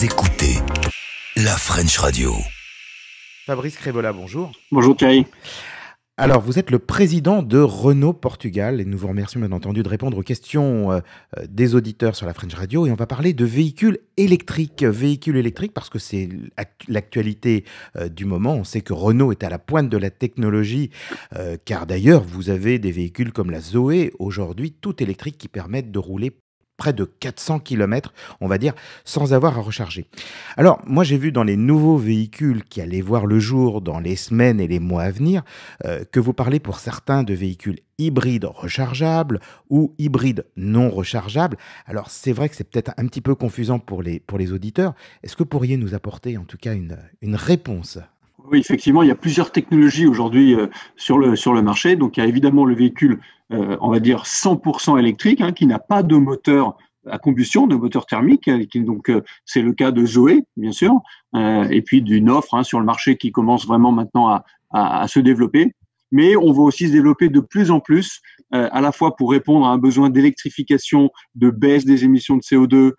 Vous écoutez la French Radio. Fabrice Crévola, bonjour. Bonjour Thierry. Alors, vous êtes le président de Renault Portugal et nous vous remercions bien entendu de répondre aux questions des auditeurs sur la French Radio. Et on va parler de véhicules électriques. Véhicules électriques parce que c'est l'actualité du moment. On sait que Renault est à la pointe de la technologie car d'ailleurs, vous avez des véhicules comme la Zoé aujourd'hui, tout électriques qui permettent de rouler près de 400 km, on va dire, sans avoir à recharger. Alors, moi, j'ai vu dans les nouveaux véhicules qui allaient voir le jour dans les semaines et les mois à venir, que vous parlez pour certains de véhicules hybrides rechargeables ou hybrides non rechargeables. Alors, c'est vrai que c'est peut-être un petit peu confusant pour les auditeurs. Est-ce que vous pourriez nous apporter, en tout cas, une réponse ? Oui, effectivement, il y a plusieurs technologies aujourd'hui sur le marché. Donc, il y a évidemment le véhicule, on va dire 100% électrique, qui n'a pas de moteur à combustion, de moteur thermique. C'est le cas de Zoé, bien sûr, et puis d'une offre sur le marché qui commence vraiment maintenant à se développer. Mais on va aussi se développer de plus en plus, à la fois pour répondre à un besoin d'électrification, de baisse des émissions de CO2,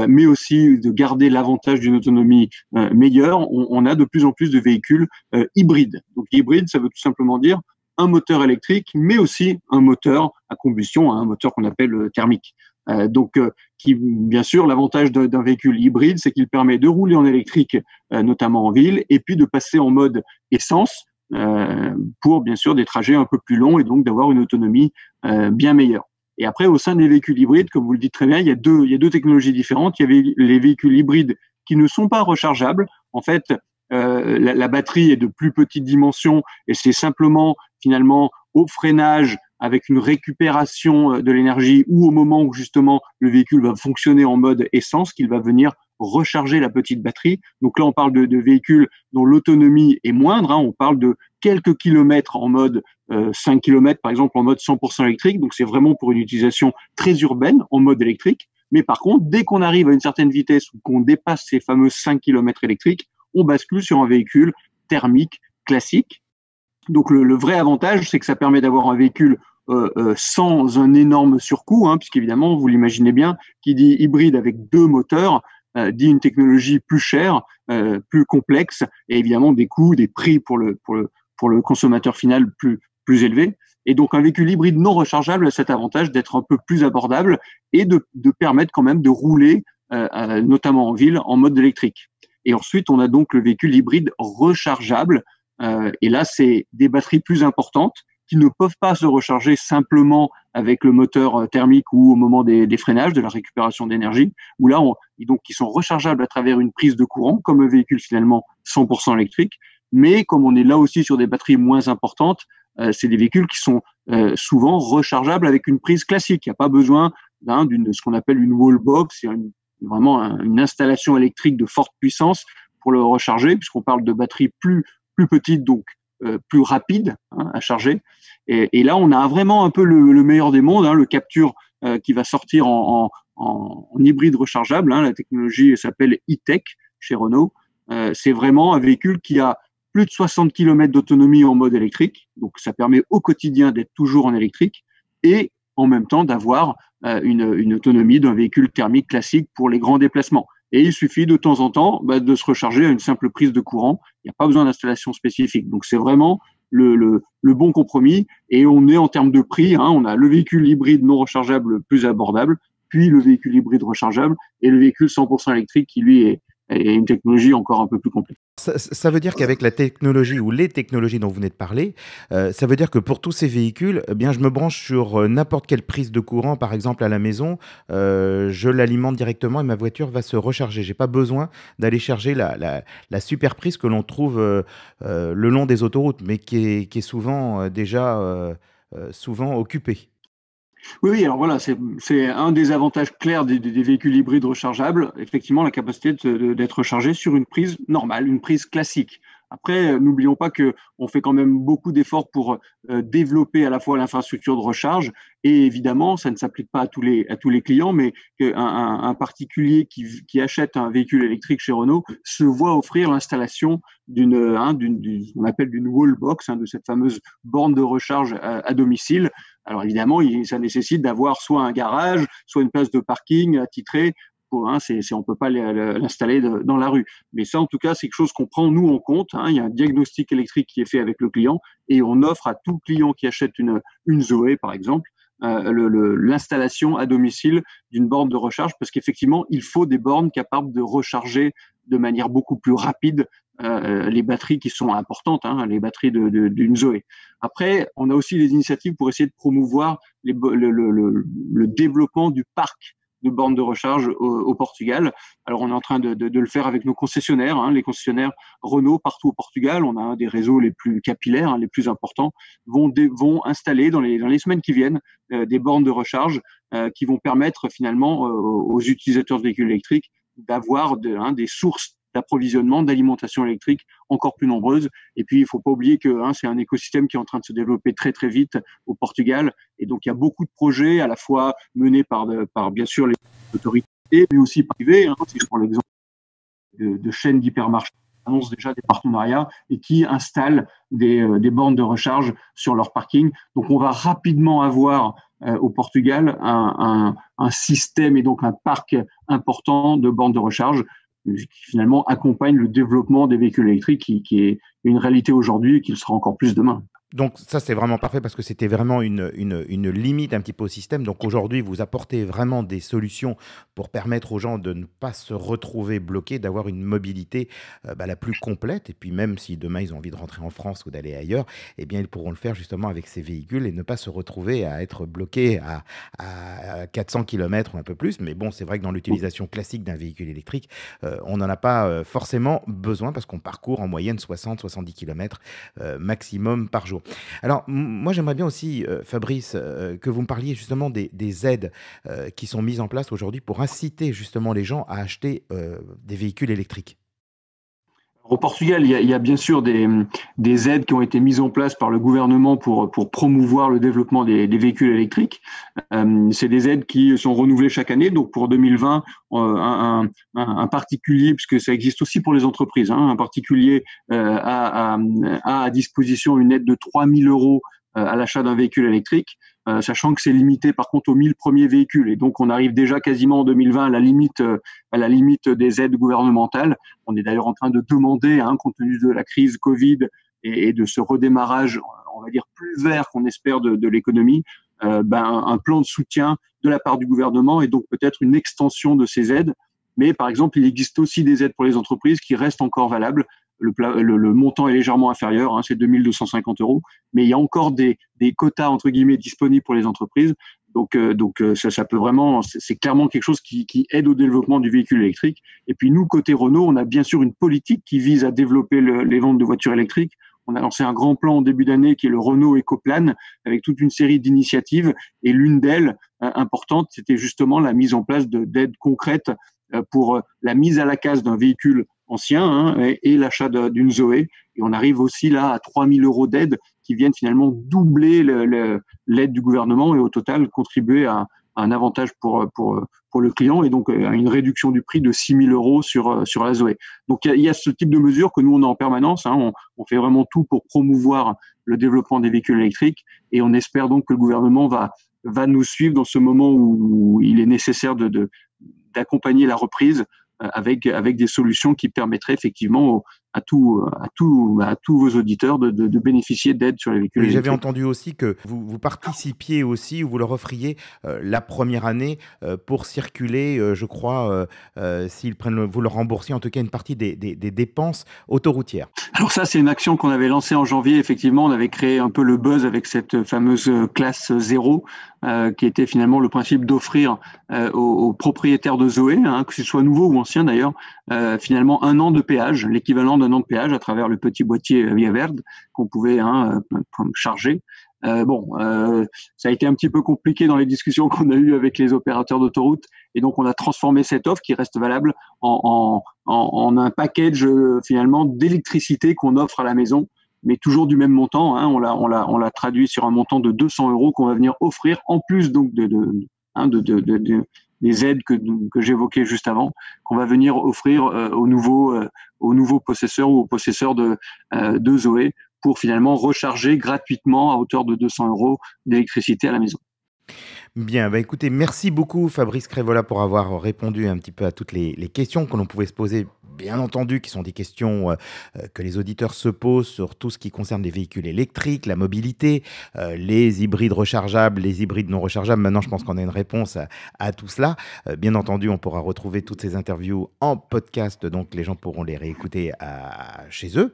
mais aussi de garder l'avantage d'une autonomie meilleure. On a de plus en plus de véhicules hybrides. Donc hybride, ça veut tout simplement dire un moteur électrique, mais aussi un moteur à combustion, un moteur qu'on appelle thermique. Qui, bien sûr, l'avantage d'un véhicule hybride, c'est qu'il permet de rouler en électrique, notamment en ville, et puis de passer en mode essence, pour bien sûr des trajets un peu plus longs et donc d'avoir une autonomie bien meilleure. Et après, au sein des véhicules hybrides, comme vous le dites très bien, il y a deux technologies différentes. Il y avait les véhicules hybrides qui ne sont pas rechargeables. En fait, la batterie est de plus petite dimension et c'est simplement finalement au freinage avec une récupération de l'énergie ou au moment où justement le véhicule va fonctionner en mode essence qu'il va venir recharger la petite batterie. Donc là, on parle de véhicules dont l'autonomie est moindre. On parle de quelques kilomètres en mode 5 km, par exemple, en mode 100% électrique. Donc c'est vraiment pour une utilisation très urbaine en mode électrique. Mais par contre, dès qu'on arrive à une certaine vitesse ou qu'on dépasse ces fameux 5 km électriques, on bascule sur un véhicule thermique classique. Donc le vrai avantage, c'est que ça permet d'avoir un véhicule sans un énorme surcoût, puisqu'évidemment, vous l'imaginez bien, qui dit hybride avec deux moteurs, dit une technologie plus chère, plus complexe, et évidemment des coûts, des prix pour le consommateur final plus élevés. Et donc un véhicule hybride non rechargeable a cet avantage d'être un peu plus abordable et de permettre quand même de rouler, notamment en ville, en mode électrique. Et ensuite, on a donc le véhicule hybride rechargeable. Et là, c'est des batteries plus importantes qui ne peuvent pas se recharger simplement avec le moteur thermique ou au moment des freinages, de la récupération d'énergie, où là, donc, qui sont rechargeables à travers une prise de courant, comme un véhicule finalement 100% électrique. Mais comme on est là aussi sur des batteries moins importantes, c'est des véhicules qui sont souvent rechargeables avec une prise classique. Il n'y a pas besoin d'une ce qu'on appelle une wall box, c'est vraiment une installation électrique de forte puissance pour le recharger, puisqu'on parle de batteries plus petites, donc plus rapides à charger. Et là, on a vraiment un peu le meilleur des mondes, le Captur qui va sortir en hybride rechargeable. La technologie s'appelle e-Tech chez Renault. C'est vraiment un véhicule qui a plus de 60 km d'autonomie en mode électrique. Donc, ça permet au quotidien d'être toujours en électrique et en même temps d'avoir une autonomie d'un véhicule thermique classique pour les grands déplacements. Et il suffit de temps en temps de se recharger à une simple prise de courant. Il n'y a pas besoin d'installation spécifique. Donc, c'est vraiment le bon compromis. Et on est en termes de prix, on a le véhicule hybride non rechargeable plus abordable, puis le véhicule hybride rechargeable et le véhicule 100% électrique qui, lui, est une technologie encore un peu plus complexe. Ça veut dire qu'avec la technologie ou les technologies dont vous venez de parler, ça veut dire que pour tous ces véhicules, je me branche sur n'importe quelle prise de courant, par exemple à la maison, je l'alimente directement et ma voiture va se recharger. J'ai pas besoin d'aller charger la super prise que l'on trouve le long des autoroutes, mais qui est souvent déjà souvent occupée. Oui, alors voilà, c'est un des avantages clairs des véhicules hybrides rechargeables, effectivement, la capacité d'être rechargé sur une prise normale, une prise classique. Après, n'oublions pas que on fait quand même beaucoup d'efforts pour développer à la fois l'infrastructure de recharge et évidemment, ça ne s'applique pas à tous les clients, mais un particulier qui achète un véhicule électrique chez Renault se voit offrir l'installation on appelle d'une wall box, de cette fameuse borne de recharge à domicile. Alors évidemment, ça nécessite d'avoir soit un garage, soit une place de parking attitrée On peut pas l'installer dans la rue. Mais ça, en tout cas, c'est quelque chose qu'on prend nous en compte. Il y a un diagnostic électrique qui est fait avec le client et on offre à tout client qui achète une Zoé, par exemple, l'installation à domicile d'une borne de recharge, parce qu'effectivement, il faut des bornes capables de recharger de manière beaucoup plus rapide les batteries qui sont importantes, les batteries d'une Zoé. Après, on a aussi des initiatives pour essayer de promouvoir le développement du parc de bornes de recharge au Portugal. Alors, on est en train de le faire avec nos concessionnaires, les concessionnaires Renault partout au Portugal. On a un des réseaux les plus capillaires, les plus importants, vont installer dans les semaines qui viennent des bornes de recharge qui vont permettre finalement aux utilisateurs de véhicules électriques d'avoir des sources d'approvisionnement, d'alimentation électrique encore plus nombreuses. Et puis, il faut pas oublier que c'est un écosystème qui est en train de se développer très, très vite au Portugal. Et donc, il y a beaucoup de projets à la fois menés par bien sûr, les autorités, mais aussi privés. Si je prends l'exemple de chaînes d'hypermarchés qui annoncent déjà des partenariats et qui installent des bornes de recharge sur leur parking. Donc, on va rapidement avoir au Portugal un système et donc un parc important de bornes de recharge qui finalement accompagne le développement des véhicules électriques qui est une réalité aujourd'hui et qui le sera encore plus demain. Donc ça, c'est vraiment parfait parce que c'était vraiment une limite un petit peu au système. Donc aujourd'hui, vous apportez vraiment des solutions pour permettre aux gens de ne pas se retrouver bloqués, d'avoir une mobilité la plus complète. Et puis même si demain, ils ont envie de rentrer en France ou d'aller ailleurs, eh bien, ils pourront le faire justement avec ces véhicules et ne pas se retrouver à être bloqués à 400 km ou un peu plus. Mais bon, c'est vrai que dans l'utilisation classique d'un véhicule électrique, on n'en a pas forcément besoin parce qu'on parcourt en moyenne 60-70 km maximum par jour. Alors, moi, j'aimerais bien aussi, Fabrice, que vous me parliez justement des aides qui sont mises en place aujourd'hui pour inciter justement les gens à acheter des véhicules électriques. Au Portugal, il y a bien sûr des aides qui ont été mises en place par le gouvernement pour promouvoir le développement des véhicules électriques. C'est des aides qui sont renouvelées chaque année. Donc pour 2020, un particulier, puisque ça existe aussi pour les entreprises, un particulier a à disposition une aide de 3 000 € à l'achat d'un véhicule électrique, sachant que c'est limité par contre aux 1000 premiers véhicules. Et donc on arrive déjà quasiment en 2020 à la limite des aides gouvernementales. On est d'ailleurs en train de demander, compte tenu de la crise Covid et de ce redémarrage, on va dire plus vert qu'on espère de l'économie, un plan de soutien de la part du gouvernement et donc peut-être une extension de ces aides. Mais par exemple, il existe aussi des aides pour les entreprises qui restent encore valables. Le montant est légèrement inférieur, c'est 2 250 €, mais il y a encore des quotas entre guillemets disponibles pour les entreprises. Donc ça peut vraiment, c'est clairement quelque chose qui aide au développement du véhicule électrique. Et puis nous, côté Renault, on a bien sûr une politique qui vise à développer les ventes de voitures électriques. On a lancé un grand plan en début d'année qui est le Renault Ecoplan, avec toute une série d'initiatives. Et l'une d'elles, importante, c'était justement la mise en place d'aides concrètes pour la mise à la case d'un véhicule ancien et l'achat d'une Zoé. Et on arrive aussi là à 3 000 € d'aide qui viennent finalement doubler l'aide du gouvernement et au total contribuer à un avantage pour le client et donc à une réduction du prix de 6 000 € sur la Zoé. Donc il y a ce type de mesures que nous on a en permanence. On fait vraiment tout pour promouvoir le développement des véhicules électriques et on espère donc que le gouvernement va nous suivre dans ce moment où il est nécessaire d'accompagner la reprise avec des solutions qui permettraient effectivement à tous vos auditeurs de bénéficier d'aide sur les véhicules électriques. J'avais entendu aussi que vous participiez aussi, ou vous leur offriez la première année pour circuler, je crois, vous leur remboursiez en tout cas une partie des dépenses autoroutières. Alors ça, c'est une action qu'on avait lancée en janvier. Effectivement, on avait créé un peu le buzz avec cette fameuse classe 0, qui était finalement le principe d'offrir aux propriétaires de Zoé, que ce soit nouveau ou ancien d'ailleurs, finalement 1 an de péage, l'équivalent d'un an de péage à travers le petit boîtier Via Verde qu'on pouvait charger. Ça a été un petit peu compliqué dans les discussions qu'on a eues avec les opérateurs d'autoroute et donc on a transformé cette offre qui reste valable en un package finalement d'électricité qu'on offre à la maison, mais toujours du même montant. On l'a traduit sur un montant de 200 € qu'on va venir offrir en plus donc des aides que j'évoquais juste avant, qu'on va venir offrir aux nouveaux possesseurs ou aux possesseurs de Zoé pour finalement recharger gratuitement à hauteur de 200 € d'électricité à la maison. Bien, bah écoutez, merci beaucoup Fabrice Crévola pour avoir répondu un petit peu à toutes les questions que l'on pouvait se poser, bien entendu, qui sont des questions que les auditeurs se posent sur tout ce qui concerne les véhicules électriques, la mobilité, les hybrides rechargeables, les hybrides non rechargeables. Maintenant, je pense qu'on a une réponse à tout cela. Bien entendu, on pourra retrouver toutes ces interviews en podcast, donc les gens pourront les réécouter chez eux.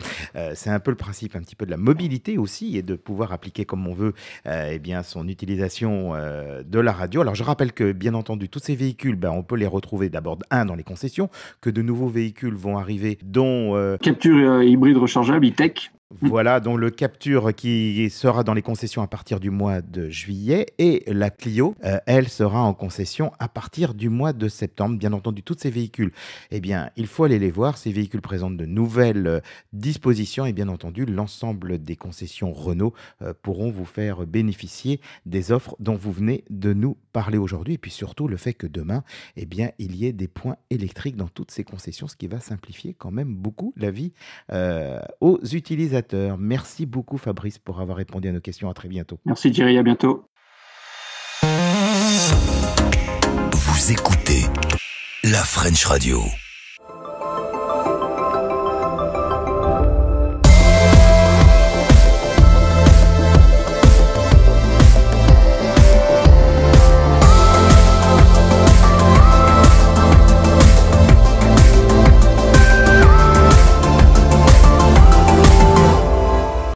C'est un peu le principe un petit peu de la mobilité aussi, et de pouvoir appliquer comme on veut eh bien, son utilisation de la radio. Alors je rappelle que bien entendu tous ces véhicules, on peut les retrouver d'abord dans les concessions, que de nouveaux véhicules vont arriver, dont Capture hybride rechargeable, e-tech. Voilà, donc le Capture qui sera dans les concessions à partir du mois de juillet, et la Clio, elle sera en concession à partir du mois de septembre. Bien entendu, tous ces véhicules, eh bien, il faut aller les voir. Ces véhicules présentent de nouvelles dispositions, et bien entendu, l'ensemble des concessions Renault pourront vous faire bénéficier des offres dont vous venez de nous parler aujourd'hui. Et puis surtout, le fait que demain, eh bien, il y ait des points électriques dans toutes ces concessions, ce qui va simplifier quand même beaucoup la vie aux utilisateurs. Merci beaucoup Fabrice pour avoir répondu à nos questions. À très bientôt. Merci Thierry, à bientôt. Vous écoutez la French Radio.